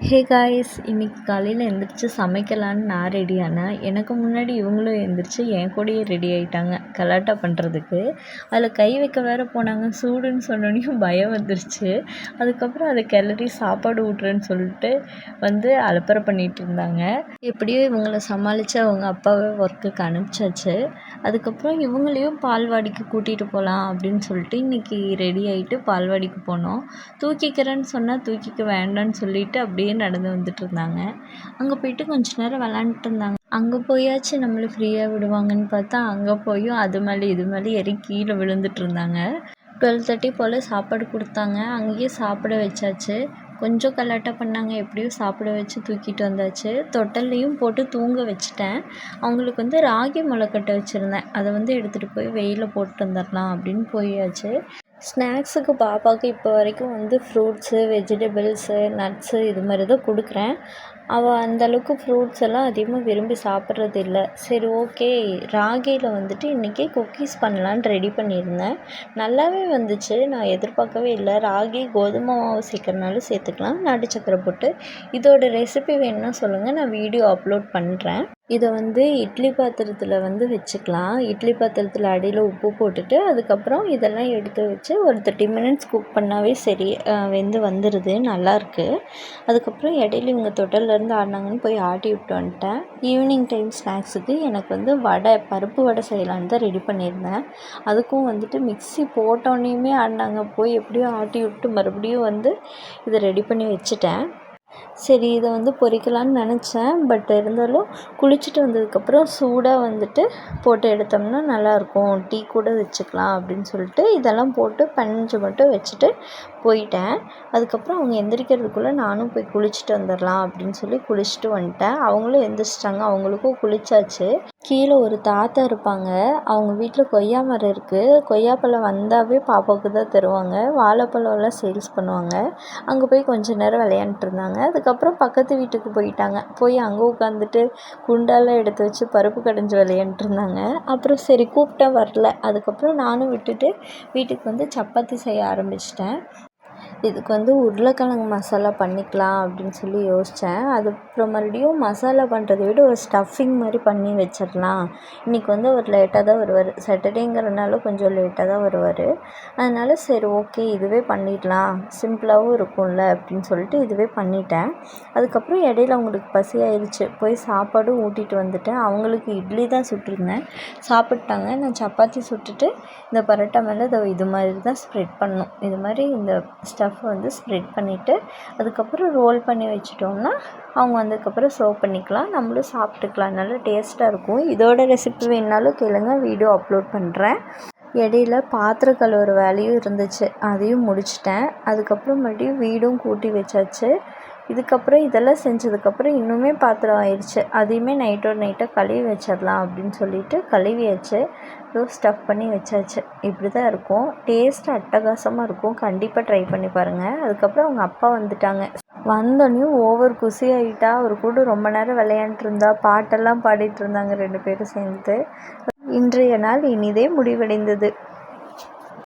Hey guys, இன்னைக்கு காலையில் எழுந்திரிச்சு சமைக்கலான்னு நான் ரெடி ஆனேன். எனக்கு முன்னாடி இவங்களும் எழுந்திரிச்சு என் கூடயே ரெடி ஆகிட்டாங்க கலாட்டா பண்ணுறதுக்கு. அதில் கை வைக்க வேறு போனாங்க. சூடுன்னு சொன்னோடனையும் பயம் வந்துருச்சு. அதுக்கப்புறம் அதை கிளறி சாப்பாடு ஊட்டுறேன்னு சொல்லிட்டு அலப்பறை பண்ணிகிட்டு இருந்தாங்க. எப்படியோ இவங்கள சமாளித்து அவங்க அப்பாவை ஒர்க்குக்கு அனுப்பிச்சாச்சு. அதுக்கப்புறம் இவங்களையும் பால்வாடிக்கு கூட்டிகிட்டு போகலாம் அப்படின்னு சொல்லிட்டு இன்றைக்கி ரெடி ஆகிட்டு பால்வாடிக்கு போனோம். தூக்கிக்கிறேன்னு சொன்னால் தூக்கிக்க வேண்டான்னு சொல்லிட்டு அப்படியே நடந்து வந்துட்டு இருந்தாங்க. அங்கே போயிட்டு கொஞ்ச நேரம் விளாண்டுட்டு இருந்தாங்க. அங்கே போயாச்சு நம்மளை ஃப்ரீயாக விடுவாங்கன்னு பார்த்தா அங்கே போயும் அது மேலே இது மேலே ஏறி கீழே விழுந்துட்டு இருந்தாங்க. 12:30 போல் சாப்பாடு கொடுத்தாங்க. அங்கேயே சாப்பிட வச்சாச்சு. கொஞ்சம் கலாட்டா பண்ணாங்க. எப்படியும் சாப்பிட வச்சு தூக்கிட்டு வந்தாச்சு. தொட்டில்லையும் போட்டு தூங்க வச்சுட்டேன். அவங்களுக்கு ராகி முளைக்கட்டை வச்சுருந்தேன். அதை எடுத்துகிட்டு போய் வெயிலில் போட்டு வந்துடலாம் அப்படின்னு போயாச்சு. ஸ்நாக்ஸுக்கு பாப்பாவுக்கு இப்போ வரைக்கும் ஃப்ரூட்ஸு, வெஜிடபிள்ஸு, நட்ஸு இது மாதிரி தான் கொடுக்குறேன். அவள் அந்தளவுக்கு ஃப்ரூட்ஸ் எல்லாம் அதிகமாக விரும்பி சாப்பிட்றது இல்லை. சரி, ஓகே, ராகியில் இன்றைக்கி குக்கீஸ் பண்ணலான்னு ரெடி பண்ணியிருந்தேன். நல்லாவே வந்துச்சு. நான் எதிர்பார்க்கவே இல்லை. ராகி கோதுமை மாவு சேர்க்கறனாலும் சேர்த்துக்கலாம், நாட்டு சக்கரை போட்டு. இதோட ரெசிபி வேணும்னா சொல்லுங்கள், நான் வீடியோ அப்லோட் பண்ணுறேன். இதை இட்லி பாத்திரத்தில் வச்சுக்கலாம். இட்லி பாத்திரத்தில் அடியில் உப்பு போட்டுட்டு அதுக்கப்புறம் இதெல்லாம் எடுத்து வச்சு ஒரு 30 மினிட்ஸ் குக் பண்ணாவே சரி வெந்து வந்துடுது. நல்லாயிருக்கு. அதுக்கப்புறம் இடையில இவங்க தொட்டிலேருந்து ஆடினாங்கன்னு போய் ஆட்டி விட்டு வந்துட்டேன். ஈவினிங் டைம் ஸ்நாக்ஸுக்கு எனக்கு வடை, பருப்பு வடை செய்யலான்னு தான் ரெடி பண்ணியிருந்தேன். அதுக்கும் மிக்ஸி போட்டோன்னே ஆடினாங்க. போய் எப்படியோ ஆட்டி விட்டு மறுபடியும் இதை ரெடி பண்ணி வச்சுட்டேன். சரி, இதை பொரிக்கலான்னு நினச்சேன். பட் இருந்தாலும் குளிச்சுட்டு வந்ததுக்கப்புறம் சூடாக போட்டு எடுத்தோம்னா நல்லாயிருக்கும். டீ கூட வச்சுக்கலாம் அப்படின்னு சொல்லிட்டு இதெல்லாம் போட்டு பஞ்சு மட்டும் வச்சுட்டு போயிட்டேன். அதுக்கப்புறம் அவங்க எந்திரிக்கிறதுக்குள்ளே நானும் போய் குளிச்சுட்டு வந்துடலாம் அப்படின்னு சொல்லி குளிச்சுட்டு வந்துட்டேன். அவங்களும் எந்திரிச்சிட்டாங்க. அவங்களுக்கும் குளிச்சாச்சு. கீழே ஒரு தாத்தா இருப்பாங்க. அவங்க வீட்டில் கொய்யா மரம் இருக்குது. கொய்யாப்பழம் வந்தாவே பாப்பாவுக்கு தான் தருவாங்க. வாழைப்பழம்லாம் சேல்ஸ் பண்ணுவாங்க. அங்கே போய் கொஞ்சம் நேரம் விளையாண்டுட்டு இருந்தாங்க. அதுக்கப்புறம் பக்கத்து வீட்டுக்கு போயிட்டாங்க. போய் அங்கே உட்காந்துட்டு குண்டாலாம் எடுத்து வச்சு பருப்பு கடைஞ்சி விளையாண்டுட்டு இருந்தாங்க. அப்புறம் சரி கூப்பிட்டா வரல. அதுக்கப்புறம் நானும் விட்டுட்டு வீட்டுக்கு சப்பாத்தி செய்ய ஆரம்பிச்சிட்டேன். இதுக்கு உருளைக்கிழங்கு மசாலா பண்ணிக்கலாம் அப்படின்னு சொல்லி யோசித்தேன். அதுக்கப்புறம் மறுபடியும் மசாலா பண்ணுறதை விட ஒரு ஸ்டஃபிங் மாதிரி பண்ணி வச்சிடலாம். இன்றைக்கி அவர் லேட்டாக தான் வருவார். சாட்டர்டேங்கிறனால கொஞ்சம் லேட்டாக தான் வருவார். அதனால் சரி, ஓகே, இதுவே பண்ணிடலாம், சிம்பிளாகவும் இருக்கும்ல அப்படின்னு சொல்லிட்டு இதுவே பண்ணிட்டேன். அதுக்கப்புறம் இடையில அவங்களுக்கு பசி ஆயிடுச்சு. போய் சாப்பாடும் ஊட்டிகிட்டு வந்துட்டேன். அவங்களுக்கு இட்லி தான் சுட்டிருந்தேன். சாப்பிட்டாங்க. நான் சப்பாத்தி சுட்டுட்டு இந்த பரோட்டா மேலே இது மாதிரி தான் ஸ்ப்ரெட் பண்ணணும். இது மாதிரி இந்த ஸ்டஃப் ஸ்ப்ரெட் பண்ணிவிட்டு அதுக்கப்புறம் ரோல் பண்ணி வச்சிட்டோம்னா அவங்க வந்ததுக்கப்புறம் சர்வ் பண்ணிக்கலாம். நம்மளும் சாப்பிட்டுக்கலாம். நல்லா டேஸ்ட்டாக இருக்கும். இதோட ரெசிபி வேணுனாலும் கேளுங்க, வீடியோ அப்லோட் பண்ணுறேன். இடையில பாத்திரம் கழுவுற வேலையும் இருந்துச்சு. அதையும் முடிச்சிட்டேன். அதுக்கப்புறம் மறுபடியும் வீடும் கூட்டி வச்சாச்சு. இதுக்கப்புறம் இதெல்லாம் செஞ்சதுக்கப்புறம் இன்னுமே பாத்திரம் ஆயிடுச்சு. அதையுமே நைட்டோட நைட்டாக கழுவி வச்சிடலாம் அப்படின்னு சொல்லிட்டு கழுவியாச்சு. ஸ்டஃப் பண்ணி வச்சாச்சு. இப்படி தான் இருக்கும். டேஸ்ட் அட்டகாசமாக இருக்கும். கண்டிப்பாக ட்ரை பண்ணி பாருங்கள். அதுக்கப்புறம் அவங்க அப்பா வந்துட்டாங்க. வந்தோடனையும் ஓவர் குஷி ஆகிட்டா. அவர் கூட ரொம்ப நேரம் விளையாண்டுட்டு இருந்தா. பாட்டெல்லாம் பாடிட்டு இருந்தாங்க 2 பேரும் சேர்ந்து. இன்றைய நாள் இனிதே முடிவடைந்தது.